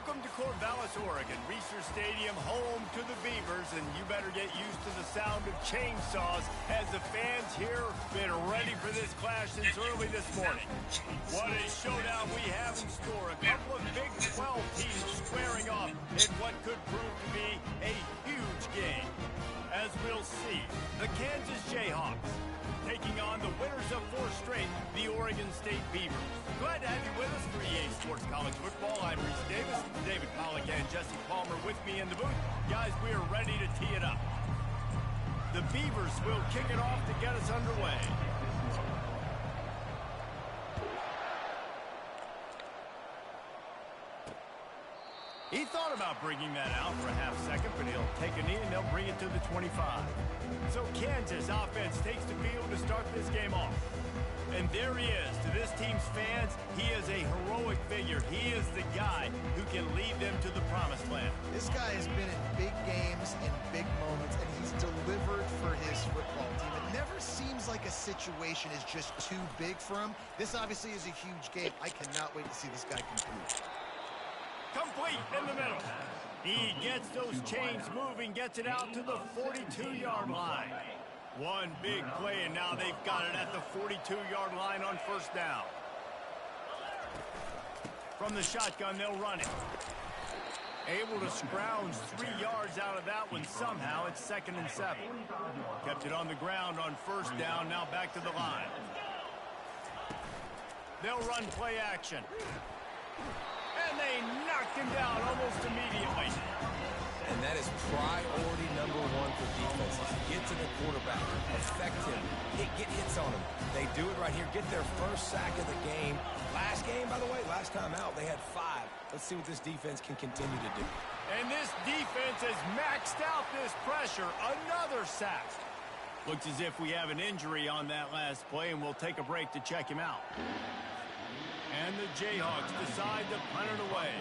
Welcome to Corvallis, Oregon, Reser Stadium, home to the Beavers, and you better get used to the sound of chainsaws as the fans here have been ready for this clash since early this morning. What a showdown we have in store. A couple of Big 12 teams squaring off in what could prove to be a huge game. As we'll see, the Kansas Jayhawks taking on the winners of 4 straight, the Oregon State Beavers. Glad to have you with us for EA Sports College Football. I'm Reese Davis, David Pollack and Jesse Palmer with me in the booth. Guys, we are ready to tee it up. The Beavers will kick it off to get us underway. He thought about bringing that out for a half second, but he'll take a knee and they'll bring it to the 25. So Kansas offense takes the field to start this game off. And there he is. To this team's fans, he is a heroic figure. He is the guy who can lead them to the promised land. This guy has been in big games and big moments, and he's delivered for his football team. It never seems like a situation is just too big for him. This obviously is a huge game. I cannot wait to see this guy compete. Complete in the middle. He gets those chains moving, gets it out to the 42-yard line. One big play, and now they've got it at the 42-yard line on first down. From the shotgun, they'll run it. Able to scrounge 3 yards out of that one somehow. It's 2nd and 7. Kept it on the ground on first down, now back to the line. They'll run play action. And they knocked him down almost immediately. And that is priority number 1 for defenses. Get to the quarterback, affect him, get hits on him. They do it right here, get their first sack of the game. Last game, by the way, last time out, they had 5. Let's see what this defense can continue to do. And this defense has maxed out this pressure. Another sack. Looks as if we have an injury on that last play, and we'll take a break to check him out. And the Jayhawks decide to punt it away.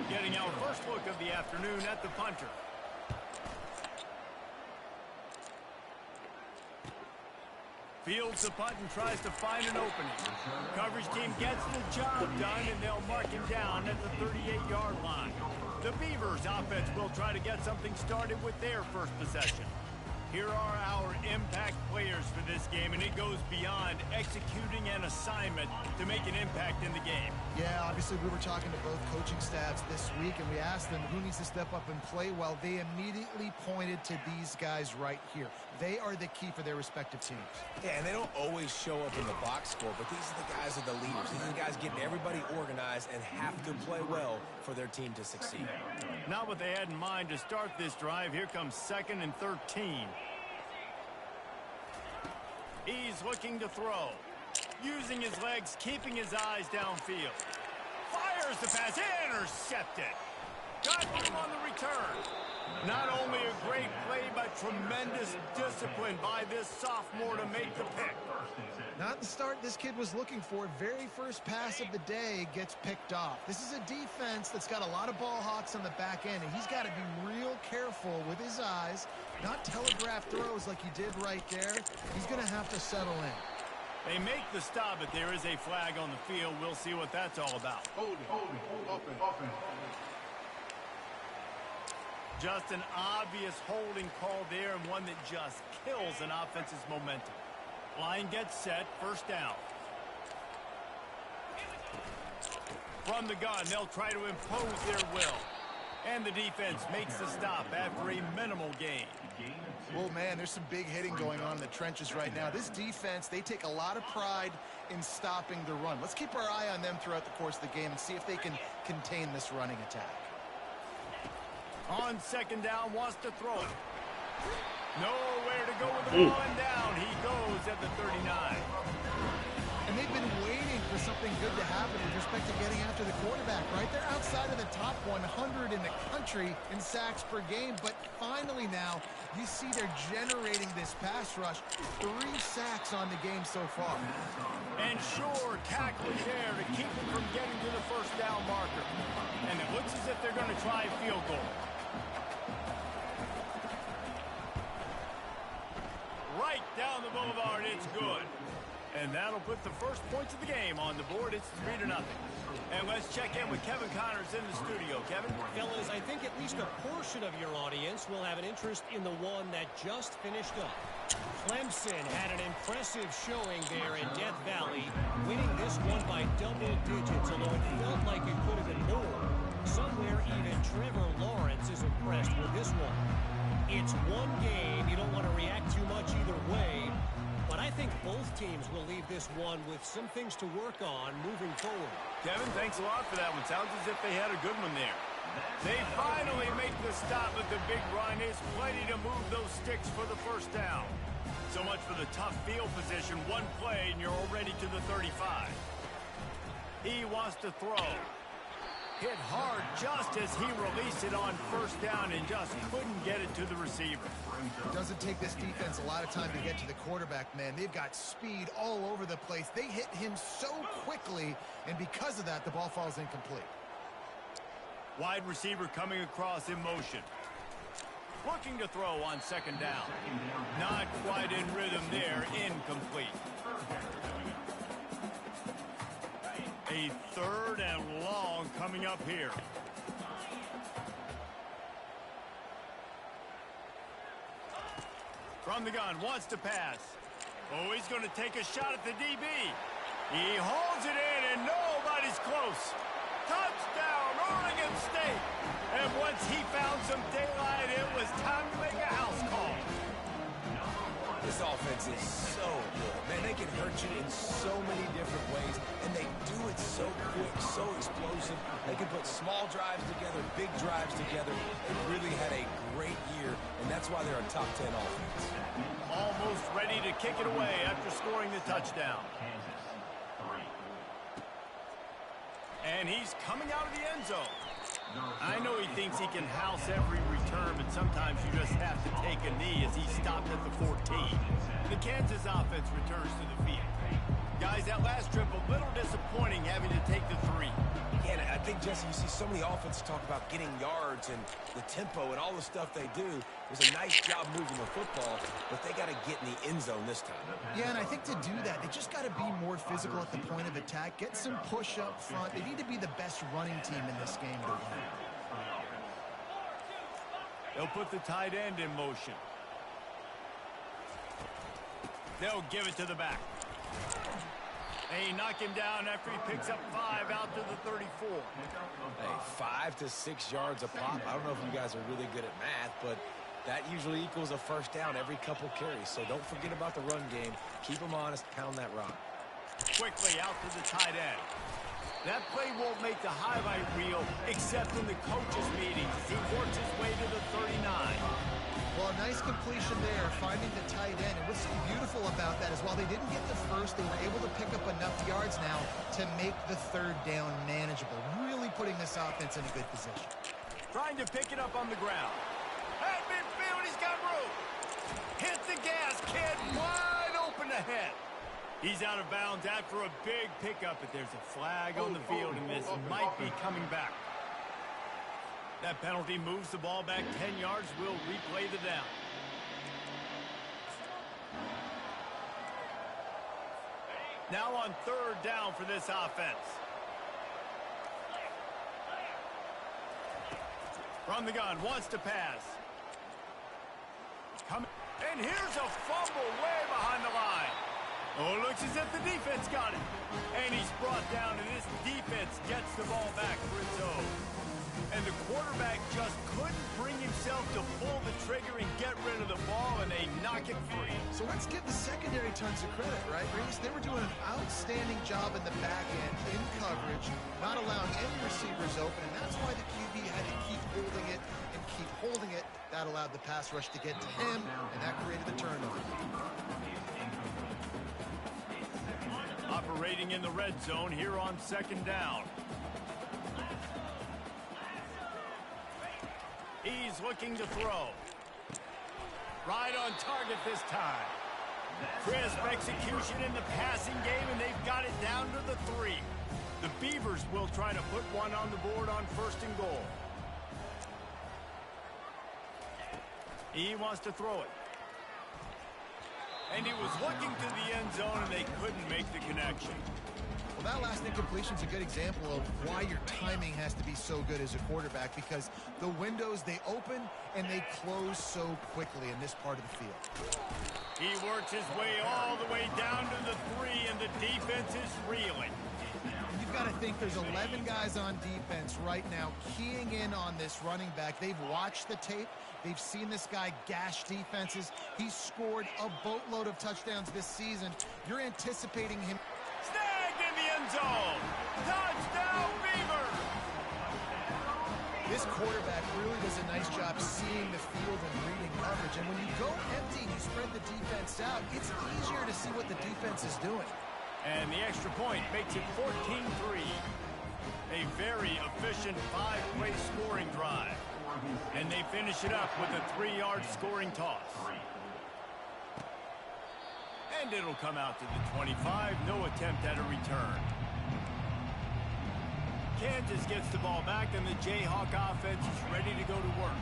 Getting our first look of the afternoon at the punter. Fields the punt and tries to find an opening. Coverage team gets the job done, and they'll mark him down at the 38-yard line. The Beavers offense will try to get something started with their first possession. Here are our impact players for this game, and it goes beyond executing an assignment to make an impact in the game. Yeah, obviously we were talking to both coaching staffs this week, and we asked them who needs to step up and play well. They immediately pointed to these guys right here. They are the key for their respective teams. Yeah, and they don't always show up in the box score, but these are the guys that are the leaders. These are the guys getting everybody organized and have to play well for their team to succeed. Not what they had in mind to start this drive. Here comes 2nd and 13. He's looking to throw. Using his legs, keeping his eyes downfield. Fires the pass, intercepted. Got him on the return. Not only a great play, but tremendous discipline by this sophomore to make the pick. Not the start this kid was looking for. Very first pass of the day gets picked off. This is a defense that's got a lot of ball hawks on the back end, and he's got to be real careful with his eyes, not telegraph throws like he did right there. He's going to have to settle in. They make the stop, but there is a flag on the field. We'll see what that's all about. Hold it. Just an obvious holding call there, and one that just kills an offense's momentum. Line gets set, first down. From the gun, they'll try to impose their will. And the defense makes the stop after a minimal gain. Well, man, there's some big hitting going on in the trenches right now. This defense, they take a lot of pride in stopping the run. Let's keep our eye on them throughout the course of the game and see if they can contain this running attack. On 2nd down, wants to throw it. Nowhere to go with the ball, and down he goes at the 39. And they've been waiting for something good to happen with respect to getting after the quarterback, right? They're outside of the top 100 in the country in sacks per game, but finally now, you see they're generating this pass rush. 3 sacks on the game so far. And sure, tackling there to keep them from getting to the first down marker. And it looks as if they're going to try a field goal. Right down the boulevard, it's good. And that'll put the first points of the game on the board. It's 3-0. And let's check in with Kevin Connors in the studio. Kevin? Fellas, I think at least a portion of your audience will have an interest in the one that just finished up. Clemson had an impressive showing there in Death Valley, winning this one by double digits, although it felt like it could have been more. Somewhere even Trevor Lawrence is impressed with this one. It's one game. You don't want to react too much either way. But I think both teams will leave this one with some things to work on moving forward. Kevin, thanks a lot for that one. Sounds as if they had a good one there. They finally make the stop, but the big run is plenty to move those sticks for the first down. So much for the tough field position. One play, and you're already to the 35. He wants to throw. Hit hard just as he released it on first down and just couldn't get it to the receiver. It doesn't take this defense a lot of time to get to the quarterback, man. They've got speed all over the place. They hit him so quickly, and because of that, the ball falls incomplete. Wide receiver coming across in motion. Looking to throw on second down. Not quite in rhythm there. Incomplete. A 3rd and long coming up here. From the gun, wants to pass. Oh, he's going to take a shot at the DB. He holds it in, and nobody's close. Touchdown, Oregon State. And once he found some daylight, it was time to make a house call. This offense is so good. Man, they can hurt you in so many different ways, and they do it so quick, so explosive. They can put small drives together, big drives together. They really had a great year, and that's why they're a top 10 offense. Almost ready to kick it away after scoring the touchdown. And he's coming out of the end zone. I know he thinks he can house every return, but sometimes you just have to take a knee as he stopped at the 14. The Kansas offense returns to the field. Guys, that last trip a little disappointing having to take the 3. Yeah, I think, Jesse, you see so many offenses talk about getting yards and the tempo and all the stuff they do. It was a nice job moving the football, but they got to get in the end zone this time. Yeah, and I think to do that, they just got to be more physical at the point of attack, get some push up front. They need to be the best running team in this game to win. They'll put the tight end in motion. They'll give it to the back. They knock him down after he picks up 5 out to the 34. Hey, 5 to 6 yards a pop. I don't know if you guys are really good at math, but that usually equals a first down every couple carries. So don't forget about the run game. Keep them honest. Pound that rock. Quickly out to the tight end. That play won't make the highlight reel except in the coaches' meetings as he works his way to the 39. Well, a nice completion there, finding the tight end. And what's so beautiful about that is while they didn't get the first, they were able to pick up enough yards now to make the 3rd down manageable. Really putting this offense in a good position. Trying to pick it up on the ground. At midfield, he's got room. Hit the gas, kid. Wide open ahead. He's out of bounds after a big pickup, but there's a flag on the field, and this might be coming back. That penalty moves the ball back 10 yards. We'll replay the down. Now on 3rd down for this offense. From the gun, wants to pass. And here's a fumble way behind the line. Oh, it looks as if the defense got it. And he's brought down, and this defense gets the ball back for its own. And the quarterback just couldn't bring himself to pull the trigger and get rid of the ball, and they knock it free. So let's give the secondary tons of credit, right, Reese? They were doing an outstanding job in the back end, in coverage, not allowing any receivers open, and that's why the QB had to keep holding it and keep holding it. That allowed the pass rush to get to him, and that created the turnover. Operating in the red zone here on 2nd down. He's looking to throw. Right on target this time. Crisp execution in the passing game, and they've got it down to the 3. The Beavers will try to put one on the board on 1st and goal. He wants to throw it. And he was looking to the end zone, and they couldn't make the connection. Well, that last incompletion is a good example of why your timing has to be so good as a quarterback, because the windows, they open and they close so quickly in this part of the field. He works his way all the way down to the 3, and the defense is reeling. You've got to think there's 11 guys on defense right now keying in on this running back. They've watched the tape. They've seen this guy gash defenses. He's scored a boatload of touchdowns this season. You're anticipating him. Snagged in the end zone. Touchdown, Beavers! This quarterback really does a nice job seeing the field and reading coverage. And when you go empty and you spread the defense out, it's easier to see what the defense is doing. And the extra point makes it 14-3. A very efficient 5-play scoring drive. And they finish it up with a 3-yard scoring toss. And it'll come out to the 25. No attempt at a return. Kansas gets the ball back, and the Jayhawk offense is ready to go to work.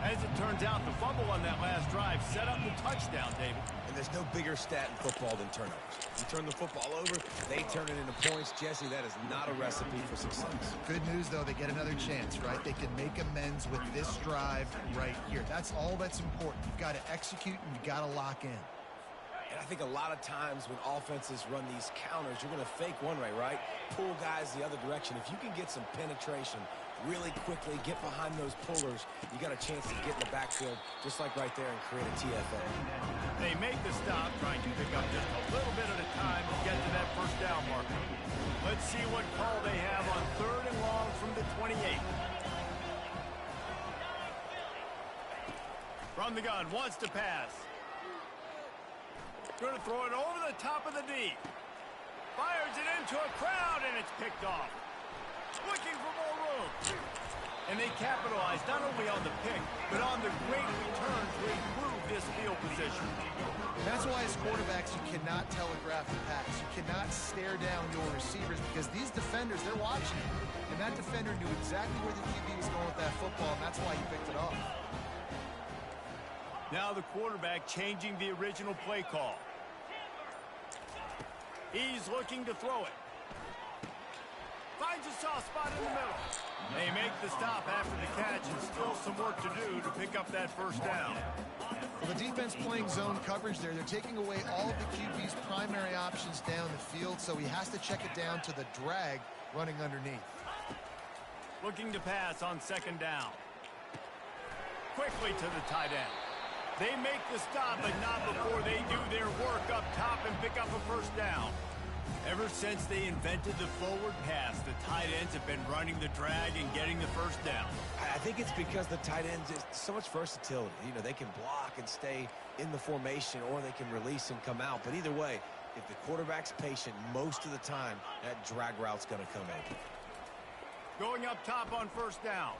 As it turns out, the fumble on that last drive set up the touchdown, David. And there's no bigger stat in football than turnovers. You turn the football over, they turn it into points. Jesse, that is not a recipe for success. Good news, though, they get another chance, right? They can make amends with this drive right here. That's all that's important. You've got to execute, and you've got to lock in. And I think a lot of times when offenses run these counters, you're going to fake one way, right? Pull guys the other direction. If you can get some penetration really quickly, get behind those pullers, you got a chance to get in the backfield just like right there and create a TFA. They make the stop, trying to pick up just a little bit at a time to get to that first down marker. Let's see what call they have on 3rd and long from the 28. From the gun, wants to pass. Going to throw it over the top of the D. Fires it into a crowd, and it's picked off. Looking for more room. And they capitalize not only on the pick, but on the great return to improve this field position. That's why as quarterbacks, you cannot telegraph the pass. You cannot stare down your receivers, because these defenders, they're watching you. And that defender knew exactly where the QB was going with that football, and that's why he picked it off. Now the quarterback changing the original play call. He's looking to throw it. Finds a soft spot in the middle. They make the stop after the catch, and still some work to do to pick up that first down. Well, the defense playing zone coverage there. They're taking away all of the QB's primary options down the field, so he has to check it down to the drag running underneath. Looking to pass on 2nd down. Quickly to the tight end. They make the stop, but not before they do their work up top and pick up a first down. Ever since they invented the forward pass, the tight ends have been running the drag and getting the first down. I think it's because the tight ends is so much versatility. You know, they can block and stay in the formation, or they can release and come out. But either way, if the quarterback's patient, most of the time, that drag route's going to come in. Going up top on 1st down.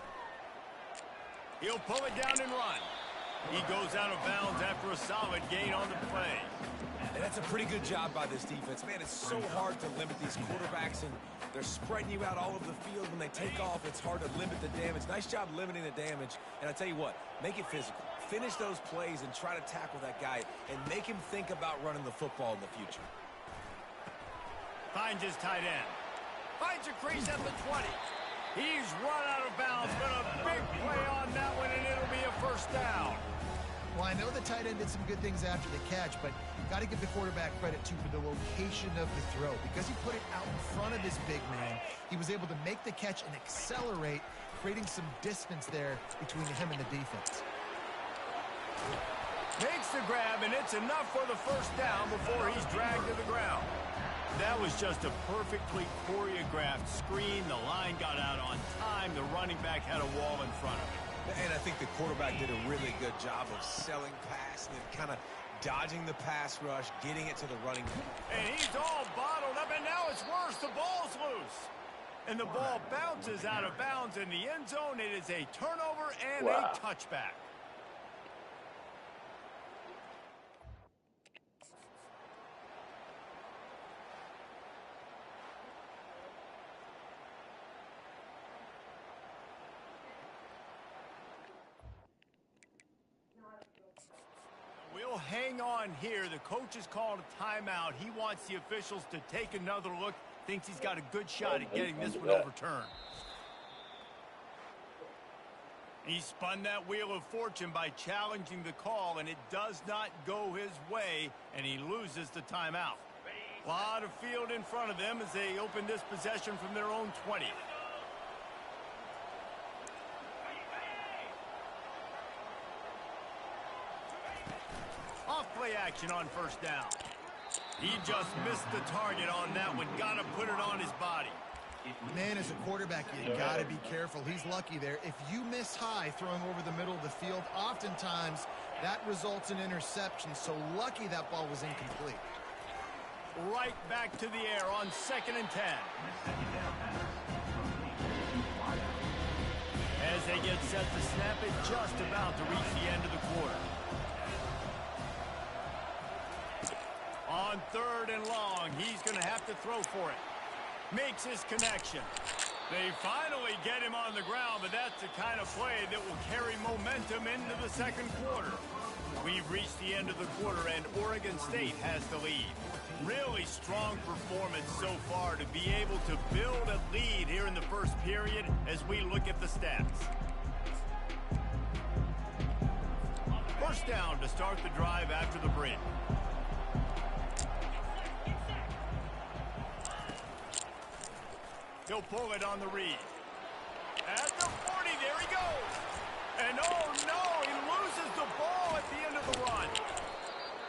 He'll pull it down and run. He goes out of bounds after a solid gain on the play. And that's a pretty good job by this defense. Man, it's so hard to limit these quarterbacks, and they're spreading you out all over the field. When they take off, it's hard to limit the damage. Nice job limiting the damage. And I tell you what, make it physical. Finish those plays and try to tackle that guy and make him think about running the football in the future. Finds his tight end. Finds a crease at the 20. He's run out of bounds, but a big play on that one, and it'll be a first down. Well, I know the tight end did some good things after the catch, but got to give the quarterback credit, too, for the location of the throw. Because he put it out in front of his big man, he was able to make the catch and accelerate, creating some distance there between him and the defense. Makes the grab, and it's enough for the first down before he's dragged to the ground. That was just a perfectly choreographed screen. The line got out on time. The running back had a wall in front of him. And I think the quarterback did a really good job of selling pass and then kind of dodging the pass rush, getting it to the running back. And he's all bottled up, and now it's worse. The ball's loose. And the ball bounces out of bounds in the end zone. It is a turnover and a touchback. We'll They'll hang on here. The coach has called a timeout. He wants the officials to take another look. Thinks he's got a good shot at getting this one overturned. He spun that wheel of fortune by challenging the call, and it does not go his way, and he loses the timeout. A lot of field in front of them as they open this possession from their own 20. Off-play action on first down. He just missed the target on that one. Got to put it on his body. Man, as a quarterback, you got to be careful. He's lucky there. If you miss high throwing over the middle of the field, oftentimes that results in interception. So lucky that ball was incomplete. Right back to the air on 2nd and 10. As they get set to snap it, just about to reach the end of the quarter. On 3rd and long, he's going to have to throw for it. Makes his connection. They finally get him on the ground, but that's the kind of play that will carry momentum into the 2nd quarter. We've reached the end of the quarter, and Oregon State has the lead. Really strong performance so far to be able to build a lead here in the 1st period as we look at the stats. 1st down to start the drive after the break. He'll pull it on the read. At the 40, there he goes. And oh no, he loses the ball at the end of the run.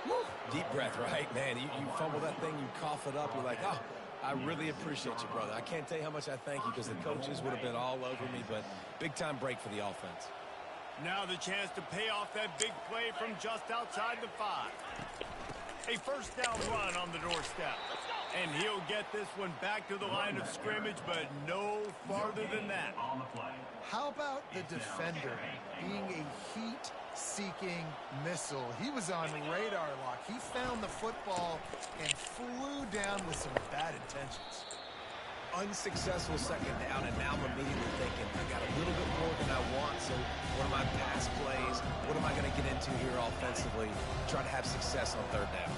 Woo. Deep breath, right? Man, you fumble that thing, you cough it up, you're like, oh, I really appreciate you, brother. I can't tell you how much I thank you because the coaches would have been all over me, but big-time break for the offense. Now the chance to pay off that big play from just outside the 5. A 1st down run on the doorstep. And he'll get this one back to the line of scrimmage, but no farther than that. How about the defender being a heat-seeking missile? He was on radar lock. He found the football and flew down with some bad intentions. Unsuccessful 2nd down, and now I'm immediately thinking, I got a little bit more than I want, so what are my pass plays? What am I going to get into here offensively? Try to have success on 3rd down.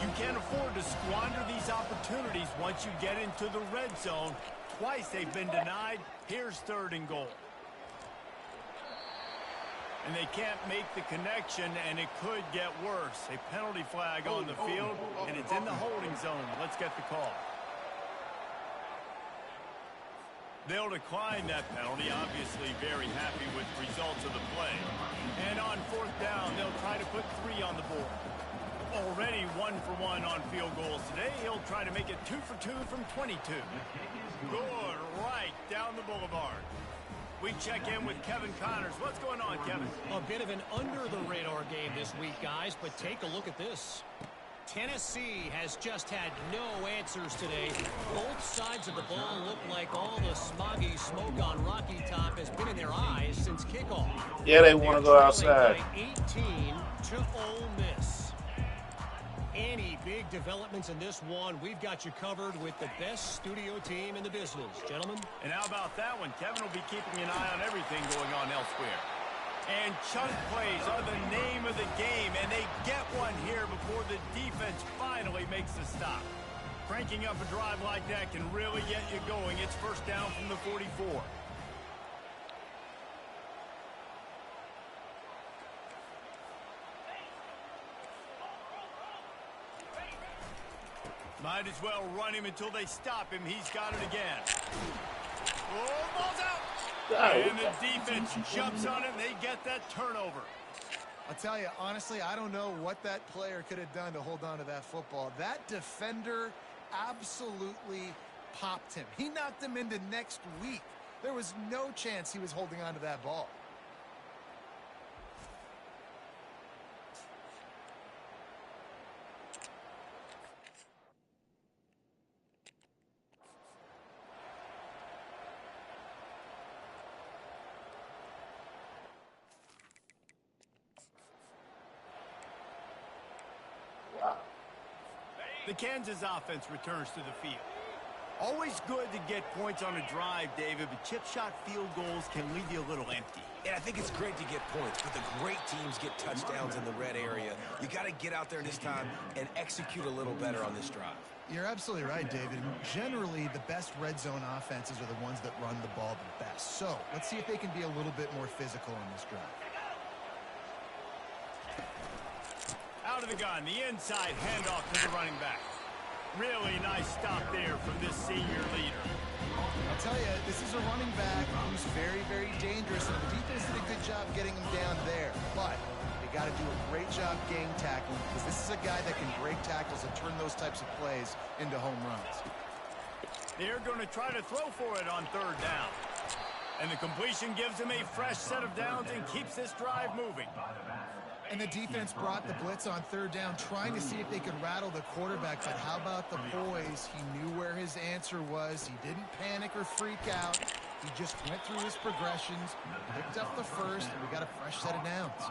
You can't afford to squander these opportunities once you get into the red zone. Twice they've been denied. Here's 3rd and goal. And they can't make the connection, and it could get worse. A penalty flag on the field, and it's in the holding zone. Let's get the call. They'll decline that penalty, obviously very happy with the results of the play. And on 4th down, they'll try to put 3 on the board. Already 1 for 1 on field goals today. He'll try to make it 2 for 2 from 22. Good, right down the boulevard. We check in with Kevin Connors. What's going on, Kevin? A bit of an under-the-radar game this week, guys, but take a look at this. Tennessee has just had no answers today. Both sides of the ball look like all the smoggy smoke on Rocky Top has been in their eyes since kickoff. Yeah, they want to go outside. 18 to Ole Miss. Any big developments in this one, we've got you covered with the best studio team in the business, gentlemen. And how about that one? Kevin will be keeping an eye on everything going on elsewhere. And chunk plays are the name of the game, and they get one here before the defense finally makes the stop. Cranking up a drive like that can really get you going. It's 1st down from the 44. Might as well run him until they stop him. He's got it again. Oh, ball's out. And the defense jumps on it, and they get that turnover. I'll tell you, honestly, I don't know what that player could have done to hold on to that football. That defender absolutely popped him. He knocked him into next week. There was no chance he was holding on to that ball. The Kansas offense returns to the field. Always good to get points on a drive, David, but chip shot field goals can leave you a little empty. And I think it's great to get points, but the great teams get touchdowns in the red area. You got to get out there this time and execute a little better on this drive. You're absolutely right, David. Generally, the best red zone offenses are the ones that run the ball the best. So let's see if they can be a little bit more physical on this drive. Out of the gun, the inside handoff to the running back. Really nice stop there from this senior leader. I'll tell you, this is a running back who's very, very dangerous, and the defense did a good job getting him down there. But they got to do a great job gang tackling, because this is a guy that can break tackles and turn those types of plays into home runs. They're going to try to throw for it on third down. And the completion gives them a fresh set of downs and keeps this drive moving. And the defense brought the blitz on third down, trying to see if they could rattle the quarterback. But how about the poise? He knew where his answer was. He didn't panic or freak out. He just went through his progressions, picked up the first, and we got a fresh set of downs.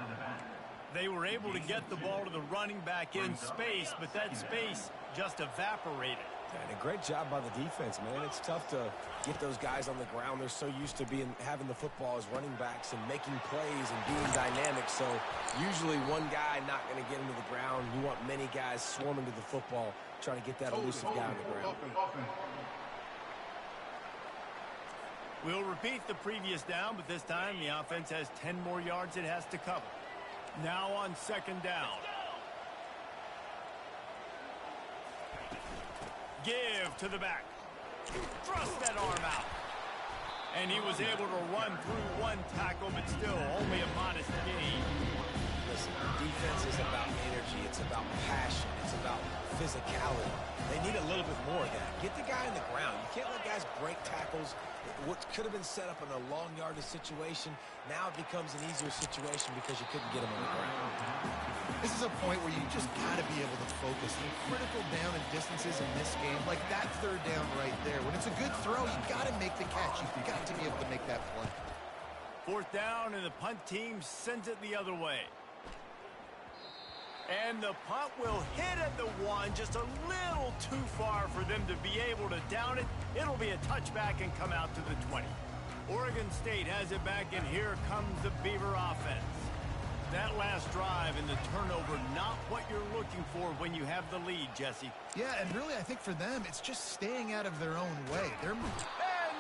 They were able to get the ball to the running back in space, but that space just evaporated. And a great job by the defense, man. It's tough to get those guys on the ground. They're so used to having the football as running backs and making plays and being dynamic. So usually one guy not going to get into the ground. You want many guys swarming to the football, trying to get that elusive guy on the ground. We'll repeat the previous down, but this time the offense has 10 more yards it has to cover. Now on second down. Give to the back. Thrust that arm out. And he was able to run through one tackle, but still only a modest gain. Listen, defense is about energy. It's about passion. It's about physicality. They need a little bit more of that. Get the guy in the ground. You can't let guys break tackles. What could have been set up in a long yardage situation, now it becomes an easier situation because you couldn't get him on the ground. This is a point where you just got to be able to focus. The critical down and distances in this game, like that third down right there. When it's a good throw, you got to make the catch. You've got to be able to make that play. Fourth down, and the punt team sends it the other way. And the punt will hit at the one, just a little too far for them to be able to down it. It'll be a touchback and come out to the 20. Oregon State has it back, and here comes the Beaver offense. That last drive and the turnover, not what you're looking for when you have the lead, Jesse. Yeah, and really, I think for them, it's just staying out of their own way. And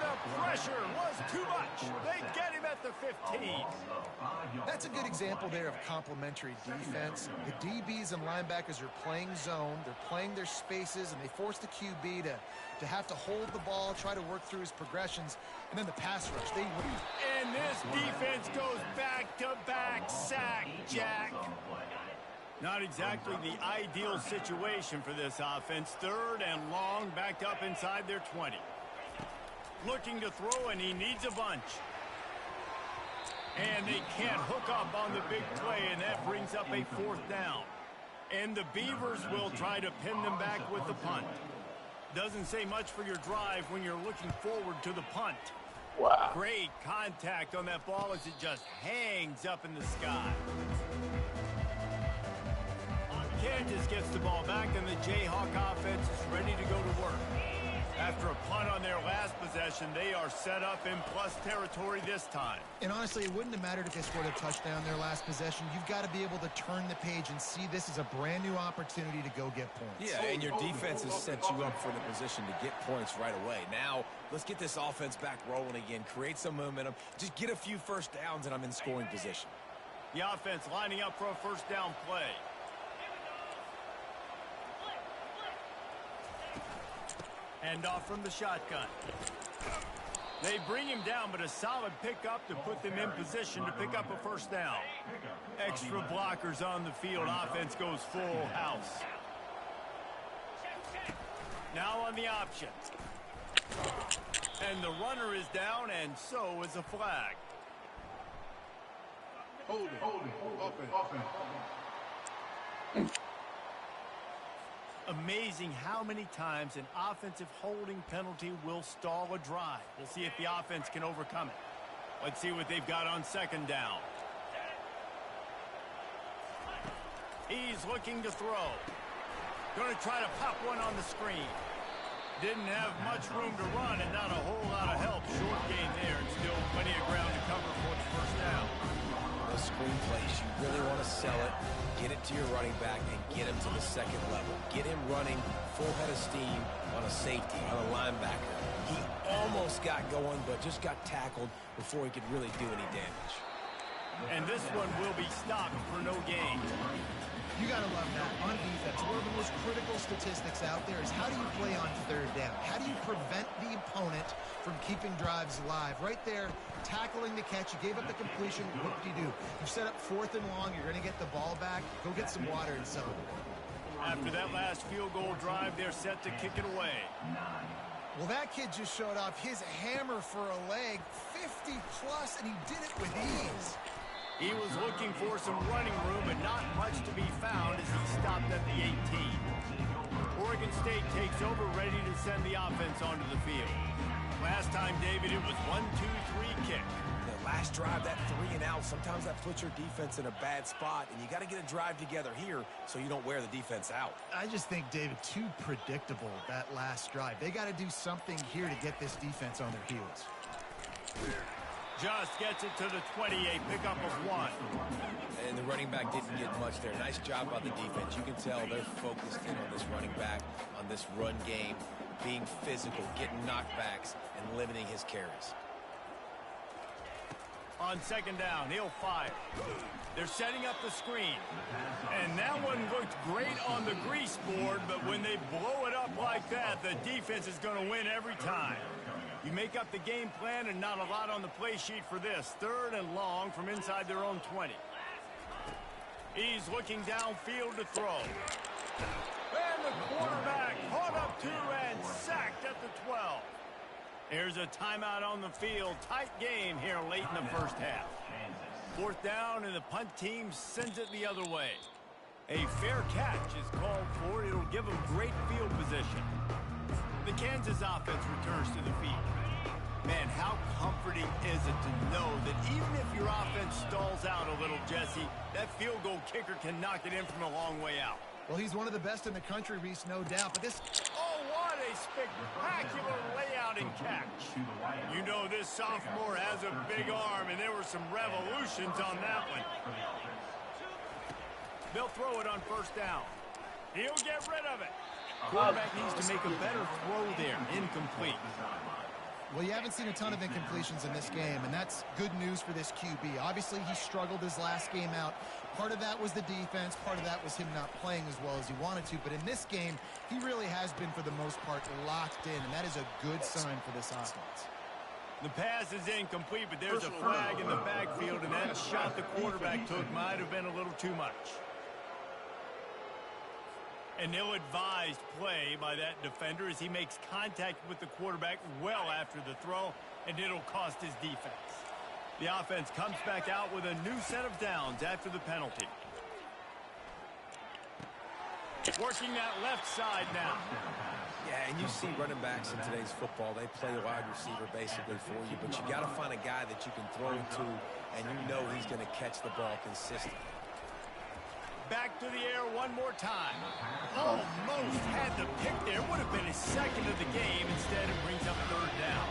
the pressure was too much. They get him at the 15. That's a good example there of complementary defense. The DBs and linebackers are playing zone. They're playing their spaces, and they force the QB to have to hold the ball, try to work through his progressions, and then the pass rush. And this defense goes back-to-back sack, Jack. Not exactly the ideal situation for this offense. Third and long, backed up inside their 20. Looking to throw, and he needs a bunch. And they can't hook up on the big play, and that brings up a fourth down. And the Beavers will try to pin them back with the punt. Doesn't say much for your drive when you're looking forward to the punt. Wow. Great contact on that ball as it just hangs up in the sky. Kansas gets the ball back, and the Jayhawk offense is ready to go to work. After a punt on their last possession, they are set up in plus territory this time. And honestly, it wouldn't have mattered if they scored a touchdown their last possession. You've got to be able to turn the page and see this as a brand new opportunity to go get points. Yeah, and your defense has set you up for the position to get points right away. Now, let's get this offense back rolling again, create some momentum, just get a few first downs, and I'm in scoring position. The offense lining up for a first down play. Hand off from the shotgun. They bring him down, but a solid pickup to put them in position to pick up a first down. Extra blockers on the field. Offense goes full house. Now on the option. And the runner is down, and so is a flag. Hold it. Offense. Amazing how many times an offensive holding penalty will stall a drive. We'll see if the offense can overcome it. Let's see what they've got on second down. He's looking to throw. Going to try to pop one on the screen. Didn't have much room to run and not a whole lot of help. Short gain there and still plenty of ground to cover for the first down. Those screen plays, you really want to sell it, get it to your running back, and get him to the second level. Get him running full head of steam on a safety, on a linebacker. He almost got going, but just got tackled before he could really do any damage. And this one will be stopped for no gain. You got to love that. On defense, one of the most critical statistics out there is how do you play on third down? How do you prevent the opponent from keeping drives alive? Right there, tackling the catch. You gave up the completion. What do? You set up 4th and long. You're going to get the ball back. Go get some water and celebrate. After that last field goal drive, they're set to kick it away. Well, that kid just showed off his hammer for a leg, 50-plus, and he did it with ease. He was looking for some running room, but not much to be found as he stopped at the 18. Oregon State takes over, ready to send the offense onto the field. Last time, David, it was 1-2-3 kick. The last drive, that 3 and out, sometimes that puts your defense in a bad spot, and you got to get a drive together here so you don't wear the defense out. I just think, David, too predictable, that last drive. They got to do something here to get this defense on their heels. Just gets it to the 28, pickup of 1. And the running back didn't get much there. Nice job by the defense. You can tell they're focused in on this running back, on this run game, being physical, getting knockbacks, and limiting his carries. On second down, he'll fire. They're setting up the screen. And that one looked great on the grease board, but when they blow it up like that, the defense is going to win every time. You make up the game plan and not a lot on the play sheet for this. 3rd and long from inside their own 20. He's looking downfield to throw. And the quarterback caught up to and sacked at the 12. Here's a timeout on the field. Tight game here late in the first half. 4th down, and the punt team sends it the other way. A fair catch is called for. It'll give them great field position. The Kansas offense returns to the field. Man, how comforting is it to know that even if your offense stalls out a little, Jesse, that field goal kicker can knock it in from a long way out. Well, he's one of the best in the country, Reese, no doubt. But this... Oh, what a spectacular layout and catch. You know this sophomore has a big arm, and there were some revolutions on that one. They'll throw it on 1st down. He'll get rid of it. Quarterback needs to make a better throw there. Incomplete. Well, you haven't seen a ton of incompletions in this game, and that's good news for this QB. Obviously, he struggled his last game out. Part of that was the defense. Part of that was him not playing as well as he wanted to. But in this game, he really has been, for the most part, locked in, and that is a good sign for this offense. The pass is incomplete, but there's a flag in the backfield, and that shot the quarterback took might have been a little too much. An ill-advised play by that defender as he makes contact with the quarterback well after the throw, and it'll cost his defense. The offense comes back out with a new set of downs after the penalty. Working that left side now. Yeah, and you see running backs in today's football, they play wide receiver basically for you, but you got to find a guy that you can throw to, and you know he's going to catch the ball consistently. Back to the air one more time. Almost had the pick there. Would have been his 2nd of the game. Instead, it brings up 3rd down.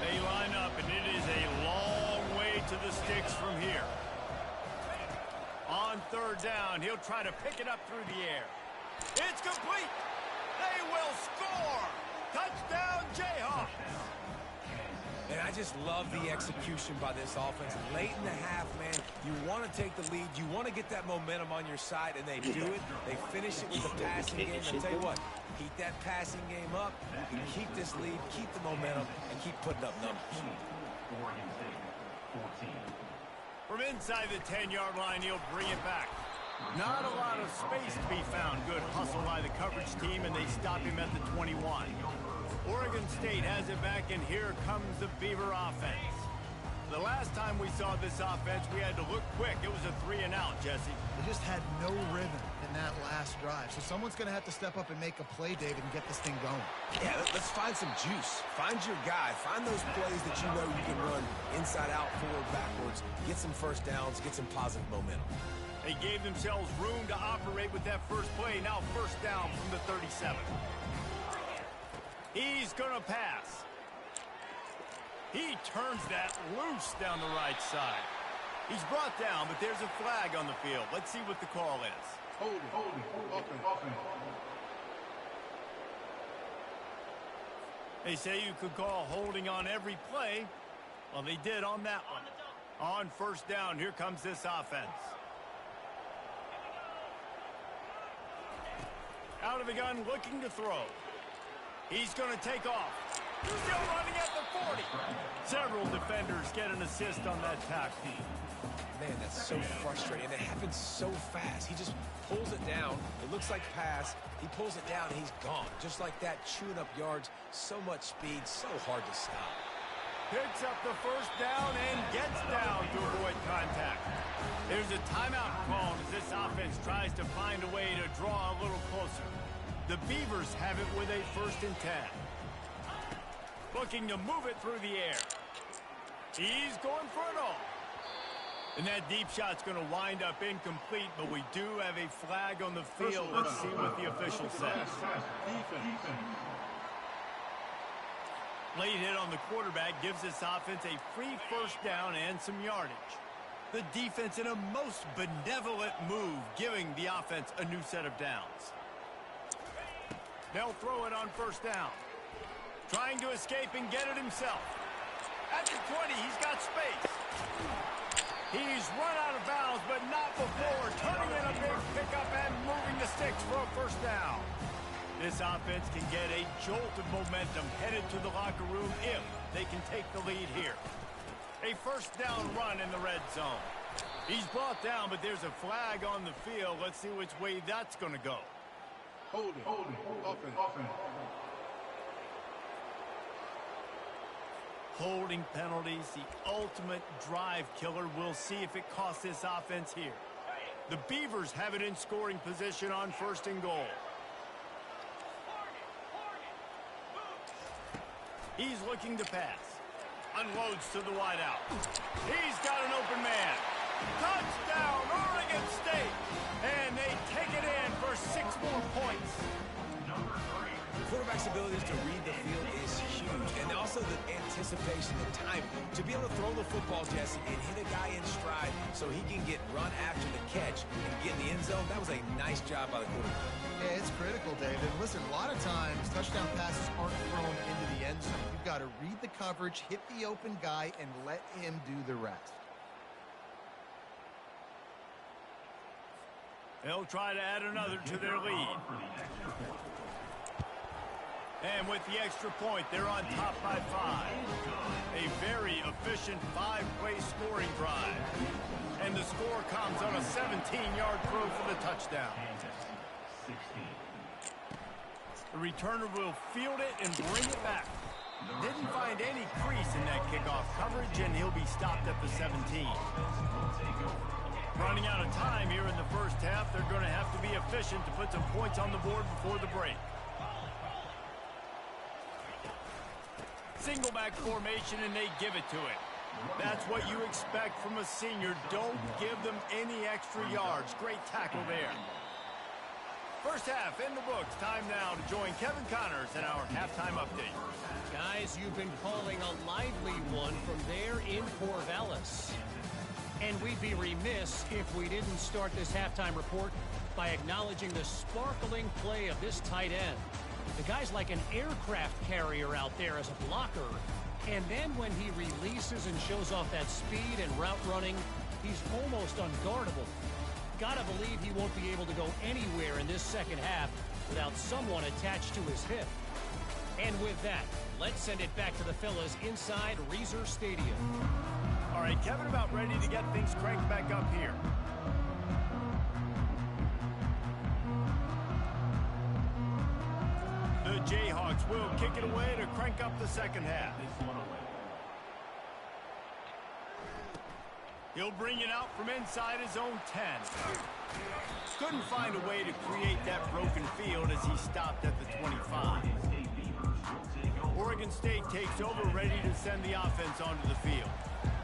They line up, and it is a long way to the sticks from here. On 3rd down, he'll try to pick it up through the air. It's complete. They will score. Touchdown, Jayhawks. And I just love the execution by this offense. Late in the half, man, you want to take the lead. You want to get that momentum on your side, and they do it. They finish it with the passing game. I tell you what, keep that passing game up. You can keep this lead, keep the momentum, and keep putting up numbers. From inside the 10-yard line, he'll bring it back. Not a lot of space to be found. Good hustle by the coverage team, and they stop him at the 21. Oregon State has it back, and here comes the Beaver offense. The last time we saw this offense, we had to look quick. It was a 3 and out, Jesse. They just had no rhythm in that last drive. So someone's going to have to step up and make a play, David, and get this thing going. Yeah, let's find some juice. Find your guy. Find those plays that you know you can run inside out, forward, backwards. Get some 1st downs. Get some positive momentum. They gave themselves room to operate with that first play. Now 1st down from the 37. He's going to pass. He turns that loose down the right side. He's brought down, but there's a flag on the field. Let's see what the call is. Holding, offense. They say you could call holding on every play. Well, they did on that one. On first down, here comes this offense. Out of the gun, looking to throw. He's going to take off. Still running at the 40. Several defenders get an assist on that tackle. Man, that's so frustrating. And it happens so fast. He just pulls it down. It looks like pass. He pulls it down, and he's gone. Just like that, chewing up yards. So much speed, so hard to stop. Picks up the first down and gets down to avoid contact. There's a timeout called as this offense tries to find a way to draw a little closer. The Beavers have it with a 1st and 10. Looking to move it through the air. He's going for it all. And that deep shot's going to wind up incomplete, but we do have a flag on the field. Let's see what the official says. Late hit on the quarterback gives this offense a free first down and some yardage. The defense in a most benevolent move, giving the offense a new set of downs. They'll throw it on first down. Trying to escape and get it himself. At the 20, he's got space. He's run out of bounds, but not before turning in a big pickup and moving the sticks for a first down. This offense can get a jolt of momentum headed to the locker room if they can take the lead here. A first down run in the red zone. He's brought down, but there's a flag on the field. Let's see which way that's going to go. Holding, offense. Holding penalties, the ultimate drive killer. We'll see if it costs this offense here. The Beavers have it in scoring position on 1st and goal. He's looking to pass. Unloads to the wideout. He's got an open man. Touchdown, Oregon State. And they take it in for 6 more points. The quarterback's abilities to read the field is huge. And also the anticipation, the time to be able to throw the football, Jesse, and hit a guy in stride so he can get run after the catch and get in the end zone. That was a nice job by the quarterback. Yeah, it's critical, David. Listen, a lot of times touchdown passes aren't thrown into the end zone. You've got to read the coverage, hit the open guy, and let him do the rest. They'll try to add another to their lead. And with the extra point, they're on top by 5. A very efficient 5-play scoring drive. And the score comes on a 17-yard throw for the touchdown. The returner will field it and bring it back. Didn't find any crease in that kickoff coverage, and he'll be stopped at the 17. Running out of time here in the first half, they're going to have to be efficient to put some points on the board before the break. Single back formation, and they give it to it. That's what you expect from a senior. Don't give them any extra yards. Great tackle there. First half in the books. Time now to join Kevin Connors in our halftime update. Guys, you've been calling a lively one from there in Corvallis. And we'd be remiss if we didn't start this halftime report by acknowledging the sparkling play of this tight end. The guy's like an aircraft carrier out there as a blocker. And then when he releases and shows off that speed and route running, he's almost unguardable. Gotta believe he won't be able to go anywhere in this second half without someone attached to his hip. And with that, let's send it back to the fellas inside Reser Stadium. All right, Kevin, about ready to get things cranked back up here. The Jayhawks will kick it away to crank up the second half. He'll bring it out from inside his own 10. Couldn't find a way to create that broken field as he stopped at the 25. Oregon State takes over, ready to send the offense onto the field.